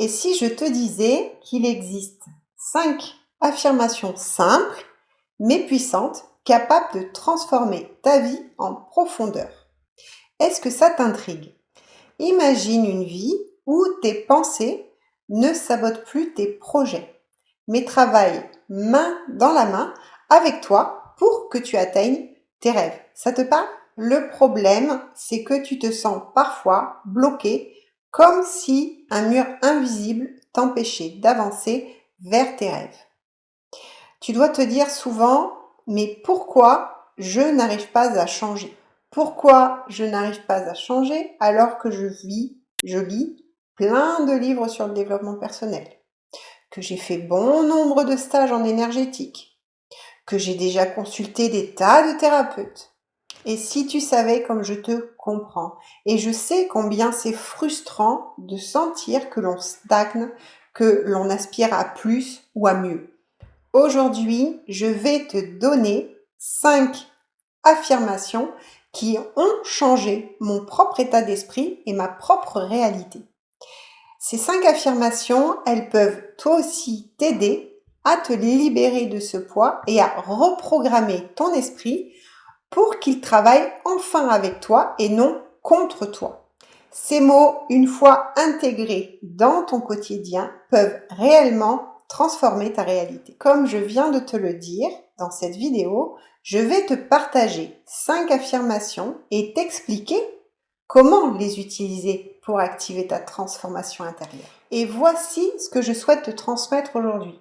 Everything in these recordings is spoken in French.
Et si je te disais qu'il existe 5 affirmations simples, mais puissantes, capables de transformer ta vie en profondeur? Est-ce que ça t'intrigue? Imagine une vie où tes pensées ne sabotent plus tes projets, mais travaillent main dans la main avec toi pour que tu atteignes tes rêves. Ça te parle? Le problème, c'est que tu te sens parfois bloqué, comme si un mur invisible t'empêchait d'avancer vers tes rêves. Tu dois te dire souvent, mais pourquoi je n'arrive pas à changer? Pourquoi je n'arrive pas à changer alors que je lis plein de livres sur le développement personnel, que j'ai fait bon nombre de stages en énergétique, que j'ai déjà consulté des tas de thérapeutes. Et si tu savais comme je te comprends, et je sais combien c'est frustrant de sentir que l'on stagne, que l'on aspire à plus ou à mieux. Aujourd'hui, je vais te donner 5 affirmations qui ont changé mon propre état d'esprit et ma propre réalité. Ces 5 affirmations, elles peuvent toi aussi t'aider à te libérer de ce poids et à reprogrammer ton esprit pour qu'il travaille enfin avec toi et non contre toi. Ces mots, une fois intégrés dans ton quotidien, peuvent réellement transformer ta réalité. Comme je viens de te le dire dans cette vidéo, je vais te partager 5 affirmations et t'expliquer comment les utiliser pour activer ta transformation intérieure. Et voici ce que je souhaite te transmettre aujourd'hui.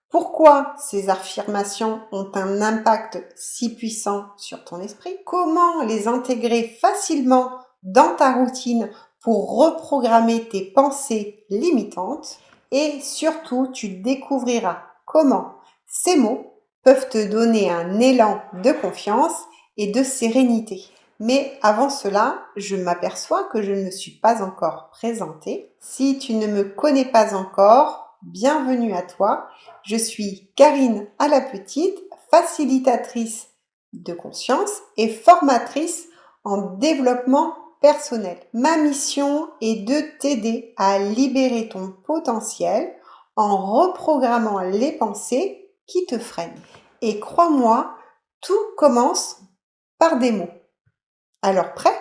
Pourquoi ces affirmations ont un impact si puissant sur ton esprit? Comment les intégrer facilement dans ta routine pour reprogrammer tes pensées limitantes? Et surtout, tu découvriras comment ces mots peuvent te donner un élan de confiance et de sérénité. Mais avant cela, je m'aperçois que je ne me suis pas encore présentée. Si tu ne me connais pas encore, bienvenue à toi. Je suis Karine à la petite, facilitatrice de conscience et formatrice en développement personnel. Ma mission est de t'aider à libérer ton potentiel en reprogrammant les pensées qui te freinent. Et crois-moi, tout commence par des mots. Alors prêt?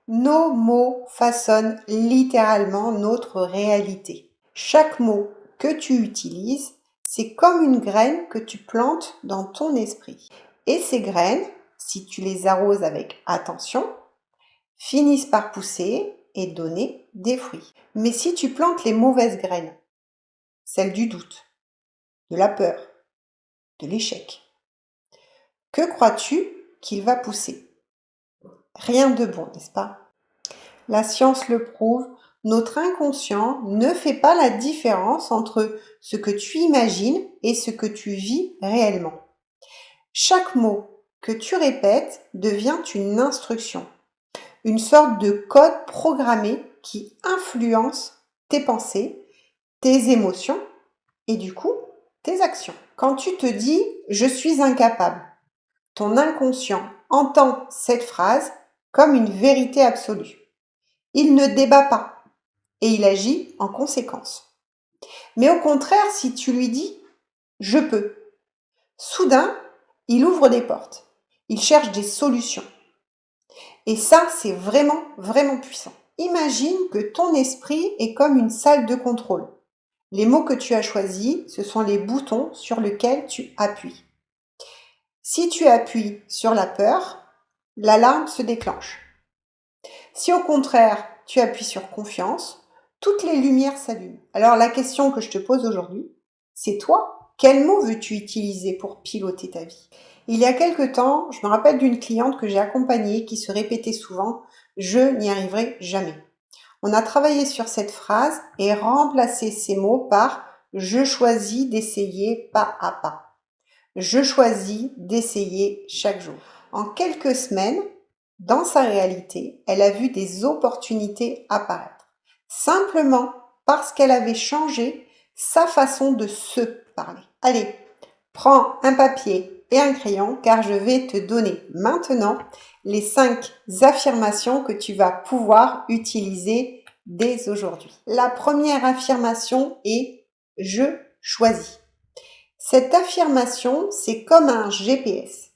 Nos mots façonnent littéralement notre réalité. Chaque mot que tu utilises, c'est comme une graine que tu plantes dans ton esprit. Et ces graines, si tu les arroses avec attention, finissent par pousser et donner des fruits. Mais si tu plantes les mauvaises graines, celles du doute, de la peur, de l'échec, que crois-tu qu'il va pousser? Rien de bon, n'est-ce pas? La science le prouve, notre inconscient ne fait pas la différence entre ce que tu imagines et ce que tu vis réellement. Chaque mot que tu répètes devient une instruction, une sorte de code programmé qui influence tes pensées, tes émotions et du coup tes actions. Quand tu te dis « je suis incapable », ton inconscient entend cette phrase comme une vérité absolue. Il ne débat pas et il agit en conséquence. Mais au contraire, si tu lui dis « je peux », soudain, il ouvre des portes. Il cherche des solutions. Et ça, c'est vraiment, vraiment puissant. Imagine que ton esprit est comme une salle de contrôle. Les mots que tu as choisis, ce sont les boutons sur lesquels tu appuies. Si tu appuies sur la peur, l'alarme se déclenche. Si au contraire, tu appuies sur confiance, toutes les lumières s'allument. Alors la question que je te pose aujourd'hui, c'est toi, quel mot veux-tu utiliser pour piloter ta vie? Il y a quelque temps, je me rappelle d'une cliente que j'ai accompagnée qui se répétait souvent « je n'y arriverai jamais ». On a travaillé sur cette phrase et remplacé ces mots par « je choisis d'essayer pas à pas ». Je choisis d'essayer chaque jour. En quelques semaines, dans sa réalité, elle a vu des opportunités apparaître, simplement parce qu'elle avait changé sa façon de se parler. Allez, prends un papier et un crayon car je vais te donner maintenant les 5 affirmations que tu vas pouvoir utiliser dès aujourd'hui. La première affirmation est « Je choisis ». Cette affirmation, c'est comme un GPS.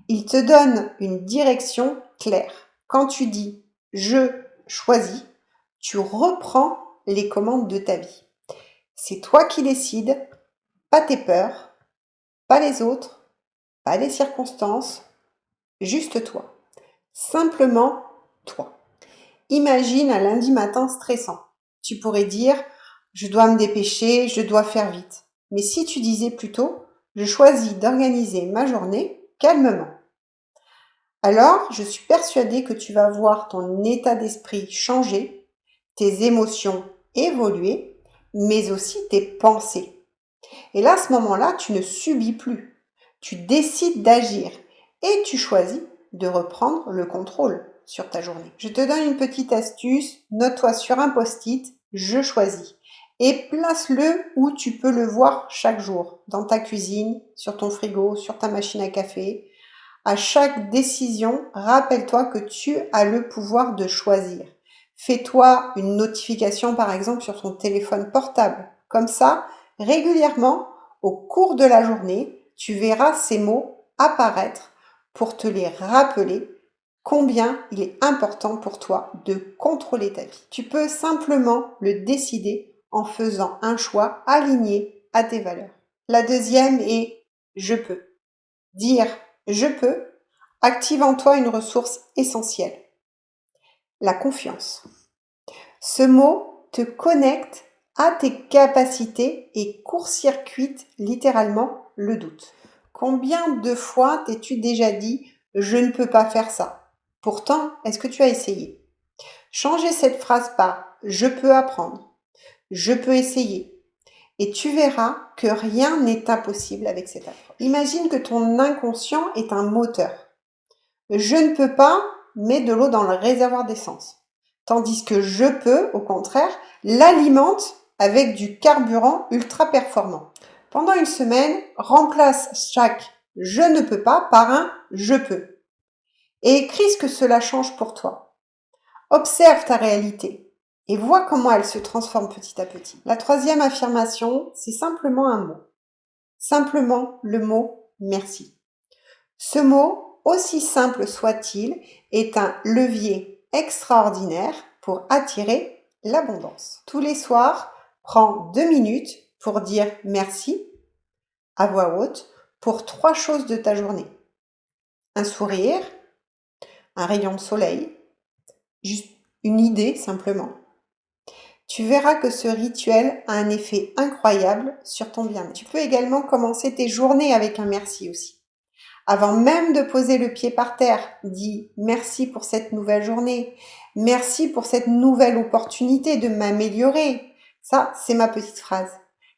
Il te donne une direction claire. Quand tu dis « Je choisis », tu reprends les commandes de ta vie. C'est toi qui décides, pas tes peurs, pas les autres, pas les circonstances, juste toi. Simplement toi. Imagine un lundi matin stressant. Tu pourrais dire « Je dois me dépêcher, je dois faire vite ». Mais si tu disais plutôt « Je choisis d'organiser ma journée calmement ». Alors, je suis persuadée que tu vas voir ton état d'esprit changer, tes émotions évoluer, mais aussi tes pensées. Et là, à ce moment-là, tu ne subis plus. Tu décides d'agir et tu choisis de reprendre le contrôle sur ta journée. Je te donne une petite astuce. Note-toi sur un post-it « Je choisis » et place-le où tu peux le voir chaque jour. Dans ta cuisine, sur ton frigo, sur ta machine à café. À chaque décision, rappelle-toi que tu as le pouvoir de choisir. Fais-toi une notification par exemple sur ton téléphone portable. Comme ça, régulièrement, au cours de la journée, tu verras ces mots apparaître pour te les rappeler combien il est important pour toi de contrôler ta vie. Tu peux simplement le décider en faisant un choix aligné à tes valeurs. La deuxième est « je peux ». Dire « je peux » active en toi une ressource essentielle, la confiance. Ce mot te connecte à tes capacités et court-circuite littéralement le doute. Combien de fois t'es-tu déjà dit « je ne peux pas faire ça ». Pourtant, est-ce que tu as essayé? Changer cette phrase par « je peux apprendre »,« je peux essayer ». Et tu verras que rien n'est impossible avec cette approche. Imagine que ton inconscient est un moteur. Je ne peux pas mettre de l'eau dans le réservoir d'essence. Tandis que je peux, au contraire, l'alimente avec du carburant ultra performant. Pendant une semaine, remplace chaque je ne peux pas par un je peux. Et écris ce que cela change pour toi. Observe ta réalité et vois comment elle se transforme petit à petit. La troisième affirmation, c'est simplement un mot. Simplement le mot merci. Ce mot, aussi simple soit-il, est un levier extraordinaire pour attirer l'abondance. Tous les soirs, prends 2 minutes pour dire merci à voix haute pour 3 choses de ta journée. Un sourire, un rayon de soleil, juste une idée simplement. Tu verras que ce rituel a un effet incroyable sur ton bien-être. Tu peux également commencer tes journées avec un merci aussi. Avant même de poser le pied par terre, dis merci pour cette nouvelle journée, merci pour cette nouvelle opportunité de m'améliorer. Ça, c'est ma petite phrase.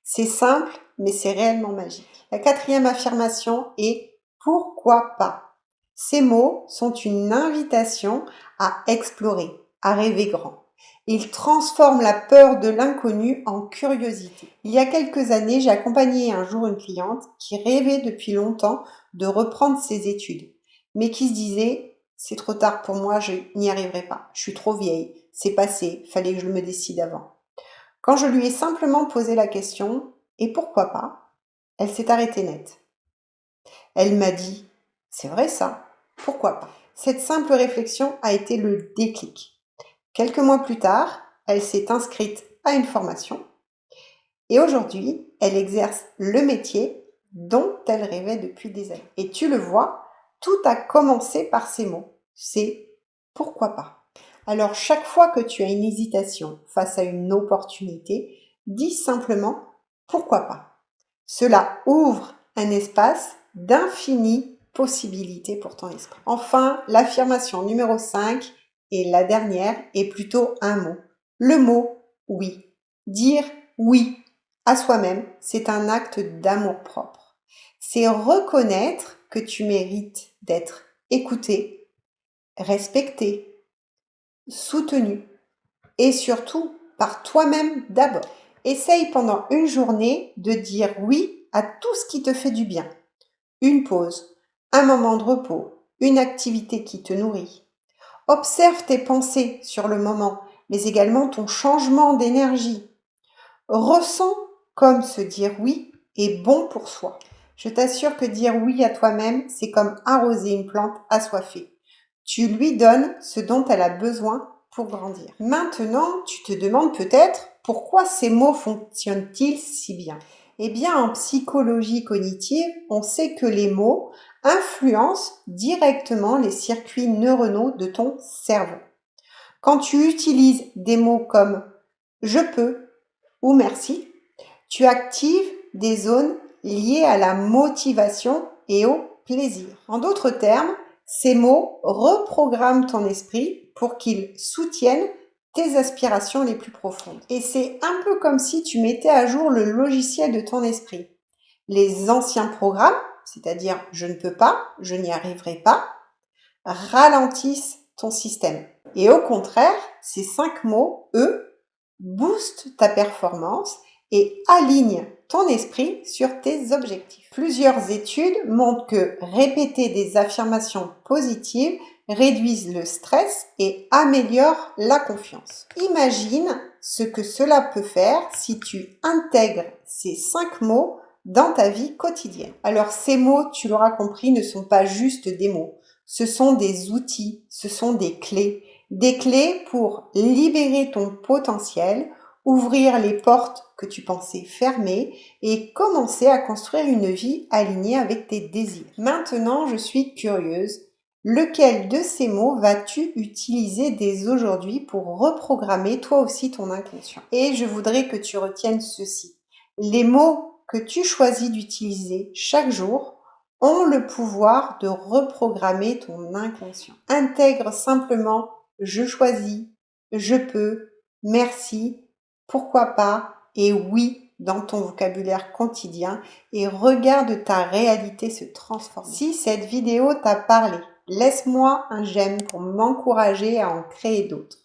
C'est simple, mais c'est réellement magique. La quatrième affirmation est pourquoi pas. Ces mots sont une invitation à explorer, à rêver grand. Ils transforment la peur de l'inconnu en curiosité. Il y a quelques années, j'ai accompagné un jour une cliente qui rêvait depuis longtemps de reprendre ses études, mais qui se disait « c'est trop tard pour moi, je n'y arriverai pas, je suis trop vieille, c'est passé, fallait que je me décide avant ». Quand je lui ai simplement posé la question « et pourquoi pas ?», elle s'est arrêtée net. Elle m'a dit « c'est vrai ça, pourquoi pas ?» Cette simple réflexion a été le déclic. Quelques mois plus tard, elle s'est inscrite à une formation et aujourd'hui, elle exerce le métier dont elle rêvait depuis des années. Et tu le vois, tout a commencé par ces mots. C'est « pourquoi pas ?» Alors chaque fois que tu as une hésitation face à une opportunité, dis simplement « pourquoi pas ?» Cela ouvre un espace d'infinies possibilités pour ton esprit. Enfin, l'affirmation numéro 5 et la dernière est plutôt un mot. Le mot « oui ». Dire « oui » à soi-même, c'est un acte d'amour-propre. C'est reconnaître que tu mérites d'être écouté, respecté, soutenu et surtout par toi-même d'abord. Essaye pendant une journée de dire oui à tout ce qui te fait du bien. Une pause, un moment de repos, une activité qui te nourrit. Observe tes pensées sur le moment mais également ton changement d'énergie. Ressens comme se dire oui est bon pour soi. Je t'assure que dire oui à toi-même, c'est comme arroser une plante assoiffée. Tu lui donnes ce dont elle a besoin pour grandir. Maintenant, tu te demandes peut-être pourquoi ces mots fonctionnent-ils si bien? Eh bien, en psychologie cognitive, on sait que les mots influencent directement les circuits neuronaux de ton cerveau. Quand tu utilises des mots comme je peux ou merci, tu actives des zones liées à la motivation et au plaisir. En d'autres termes, ces mots reprogramment ton esprit pour qu'il soutienne tes aspirations les plus profondes. Et c'est un peu comme si tu mettais à jour le logiciel de ton esprit. Les anciens programmes, c'est-à-dire je ne peux pas, je n'y arriverai pas, ralentissent ton système. Et au contraire, ces 5 mots, eux, boostent ta performance et alignent ton esprit sur tes objectifs. Plusieurs études montrent que répéter des affirmations positives réduisent le stress et améliorent la confiance. Imagine ce que cela peut faire si tu intègres ces 5 mots dans ta vie quotidienne. Alors ces mots, tu l'auras compris, ne sont pas juste des mots. Ce sont des outils, ce sont des clés pour libérer ton potentiel, ouvrir les portes que tu pensais fermées et commencer à construire une vie alignée avec tes désirs. Maintenant, je suis curieuse. Lequel de ces mots vas-tu utiliser dès aujourd'hui pour reprogrammer toi aussi ton inconscient? Et je voudrais que tu retiennes ceci. Les mots que tu choisis d'utiliser chaque jour ont le pouvoir de reprogrammer ton inconscient. Intègre simplement je choisis, je peux, merci, pourquoi pas et oui dans ton vocabulaire quotidien et regarde ta réalité se transformer. Si cette vidéo t'a parlé, laisse-moi un j'aime pour m'encourager à en créer d'autres.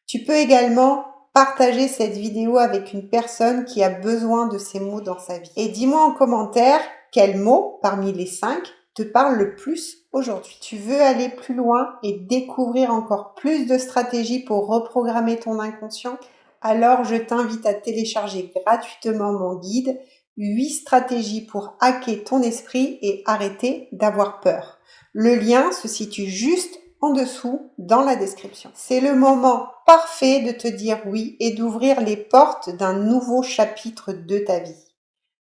Tu peux également partager cette vidéo avec une personne qui a besoin de ces mots dans sa vie. Et dis-moi en commentaire quel mot parmi les 5 te parle le plus aujourd'hui. Tu veux aller plus loin et découvrir encore plus de stratégies pour reprogrammer ton inconscient? Alors je t'invite à télécharger gratuitement mon guide 8 stratégies pour hacker ton esprit et arrêter d'avoir peur. Le lien se situe juste en dessous dans la description. C'est le moment parfait de te dire oui et d'ouvrir les portes d'un nouveau chapitre de ta vie.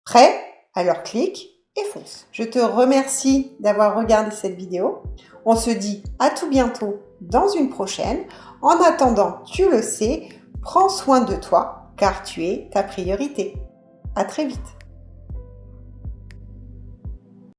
Prêt? Alors clique et fonce. Je te remercie d'avoir regardé cette vidéo. On se dit à tout bientôt dans une prochaine. En attendant, tu le sais, prends soin de toi car tu es ta priorité. À très vite.